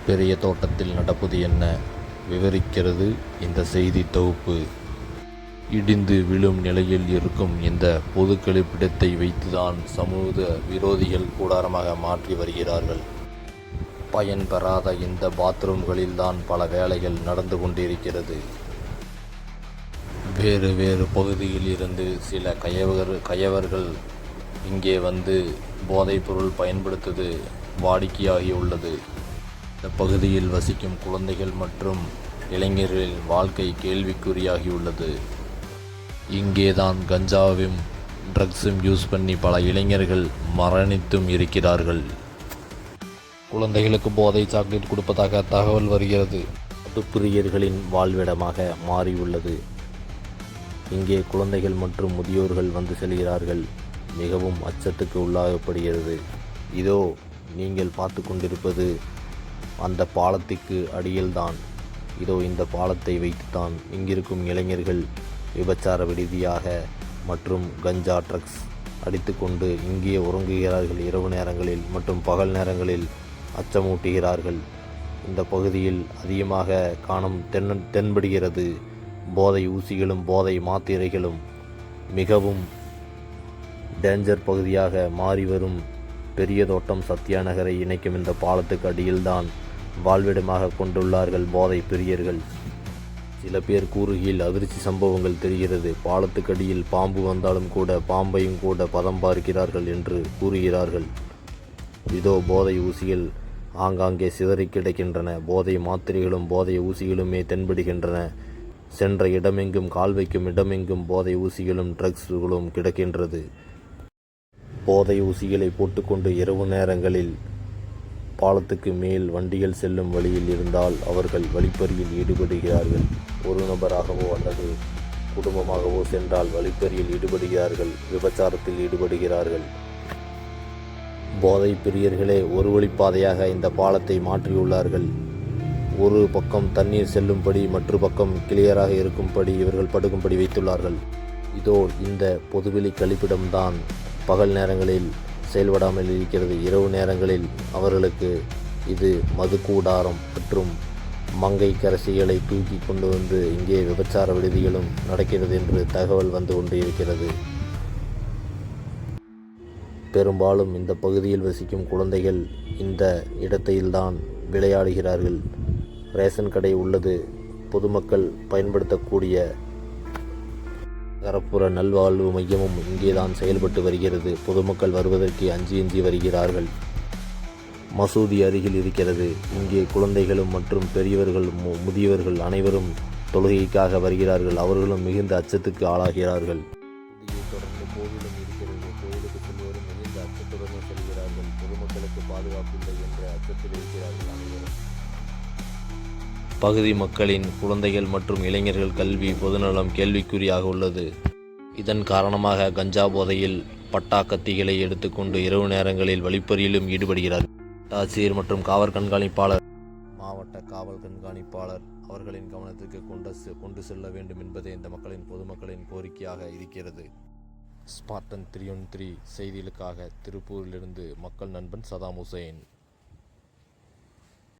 பெரிய தோட்டத்தில் நடப்பது என்ன விவரிக்கிறது இந்த செய்தி தொகுப்பு. இடிந்து விழும் நிலையில் இருக்கும் இந்த பொது கழிப்பிடத்தை வைத்துதான் சமூக விரோதிகள் கூடாரமாக மாற்றி வருகிறார்கள். பயன் பெறாத இந்த பாத்ரூம்களில்தான் பல வேலைகள் நடந்து கொண்டிருக்கிறது. வேறு வேறு பகுதியில் இருந்து சில கயவர்கள் இங்கே வந்து போதைப்பொருள் பயன்படுத்துவது வாடிக்கையாகியுள்ளது. இந்த பகுதியில் வசிக்கும் குழந்தைகள் மற்றும் இளைஞர்களின் வாழ்க்கை கேள்விக்குறியாகியுள்ளது. இங்கேதான் கஞ்சாவும் ட்ரக்ஸும் யூஸ் பண்ணி பல இளைஞர்கள் மரணித்தும் இருக்கிறார்கள். குழந்தைகளுக்கு போதை சாக்லேட் கொடுப்பதாக தகவல் வருகிறது. மதுப்பிரியர்களின் வாழ்விடமாக மாறியுள்ளது. இங்கே குழந்தைகள் மற்றும் முதியோர்கள் வந்து செல்கிறார்கள். மிகவும் அச்சத்துக்கு உள்ளாகப்படுகிறது. இதோ நீங்கள் பார்த்து கொண்டிருப்பது அந்த பாலத்துக்கு அடியில்தான். இதோ இந்த பாலத்தை வைத்துத்தான் இங்கிருக்கும் இளைஞர்கள் விபச்சார விடுதியாக மற்றும் கஞ்சா ட்ரக்ஸ் அடித்து கொண்டு இங்கே உறங்குகிறார்கள். இரவு நேரங்களில் மற்றும் பகல் நேரங்களில் அச்சமூட்டுகிறார்கள். இந்த பகுதியில் அதிகமாக தென்படுகிறது போதை ஊசிகளும் போதை மாத்திரைகளும். மிகவும் டேஞ்சர் பகுதியாக மாறி வரும் பெரிய தோட்டம் சத்யா நகரை இணைக்கும் இந்த பாலத்துக்கு அடியில்தான் வாழ்விடமாக கொண்டுள்ளார்கள் போதை பிரியர்கள். சில பேர் கூறுகையில் அதிர்ச்சி சம்பவங்கள் தெரிகிறது. பாலத்துக்கு அடியில் பாம்பு வந்தாலும் கூட பாம்பையும் கூட பதம் பார்க்கிறார்கள் என்று கூறுகிறார்கள். இதோ போதை ஊசிகள் ஆங்காங்கே சிதறி கிடக்கின்றன. போதை மாத்திரைகளும் போதை ஊசிகளுமே தென்படுகின்றன. சென்ற இடமெங்கும் கால் வைக்கும் இடமெங்கும் போதை ஊசிகளும் ட்ரக்ஸுகளும் கிடக்கின்றது. போதை ஊசிகளை போட்டுக்கொண்டு இரவு நேரங்களில் பாலத்துக்கு மேல் வண்டிகள் செல்லும் வழியில் இருந்தால் அவர்கள் வழிப்பறியில் ஈடுபடுகிறார்கள். ஒரு நபராகவோ அல்லது குடும்பமாகவோ சென்றால் வழிப்பறியில் ஈடுபடுகிறார்கள். விபச்சாரத்தில் ஈடுபடுகிறார்கள். போதை பிரியர்களே ஒரு வழிப்பாதையாக இந்த பாலத்தை மாற்றியுள்ளார்கள். ஒரு பக்கம் தண்ணீர் செல்லும்படி மற்ற பக்கம் கிளியராக இருக்கும்படி இவர்கள் படுக்கும்படி வைத்துள்ளார்கள். இதோ இந்த பொதுவெளி கழிப்பிடம்தான் பகல் நேரங்களில் செயல்படாமல் இருக்கிறது. இரவு நேரங்களில் அவர்களுக்கு இது மது கூடாரம் மற்றும் மங்கை கரசிகளை தூக்கி கொண்டு வந்து இங்கே விபச்சார விடுதிகளும் நடக்கிறது என்று தகவல் வந்து கொண்டு இருக்கிறது. பெரும்பாலும் இந்த பகுதியில் வசிக்கும் குழந்தைகள் இந்த இடத்தில்தான் விளையாடுகிறார்கள். ரேஷன் கடை உள்ளது. பொதுமக்கள் பயன்படுத்தக்கூடிய நகரப்புற நல்வாழ்வு மையமும் இங்கேதான் செயல்பட்டு வருகிறது. பொதுமக்கள் வருவதற்கு அஞ்சி வருகிறார்கள். மசூதி அருகில் இருக்கிறது. இங்கே குழந்தைகளும் மற்றும் பெரியவர்கள் முதியவர்கள் அனைவரும் தொழுகைக்காக வருகிறார்கள். அவர்களும் மிகுந்த அச்சத்துக்கு ஆளாகிறார்கள். தொடர்ந்து கோவிலும் இருக்கிறது. கோவிலுக்கு செல்வரும் மிகுந்த அச்சத்துடன் செல்கிறார்கள். பொதுமக்களுக்கு பாதுகாப்பு இல்லை என்ற அச்சத்தில் இருக்கிறார்கள் அனைவரும். பகுதி மக்களின் குழந்தைகள் மற்றும் இளைஞர்கள் கல்வி பொதுநலம் கேள்விக்குறியாக உள்ளது. இதன் காரணமாக கஞ்சா போதையில் பட்டா கத்திகளை எடுத்துக்கொண்டு இரவு நேரங்களில் வழிப்பறியிலும் ஈடுபடுகிறார். ஆட்சியர் மற்றும் காவல் கண்காணிப்பாளர் மாவட்ட காவல் கண்காணிப்பாளர் அவர்களின் கவனத்திற்கு கொண்டு செல்ல வேண்டும் என்பதே இந்த பொதுமக்களின் கோரிக்கையாக இருக்கிறது. ஸ்பார்டன் 313 செய்திகளுக்காக திருப்பூரிலிருந்து மக்கள் நண்பன் சதாம் ஹுசைன்.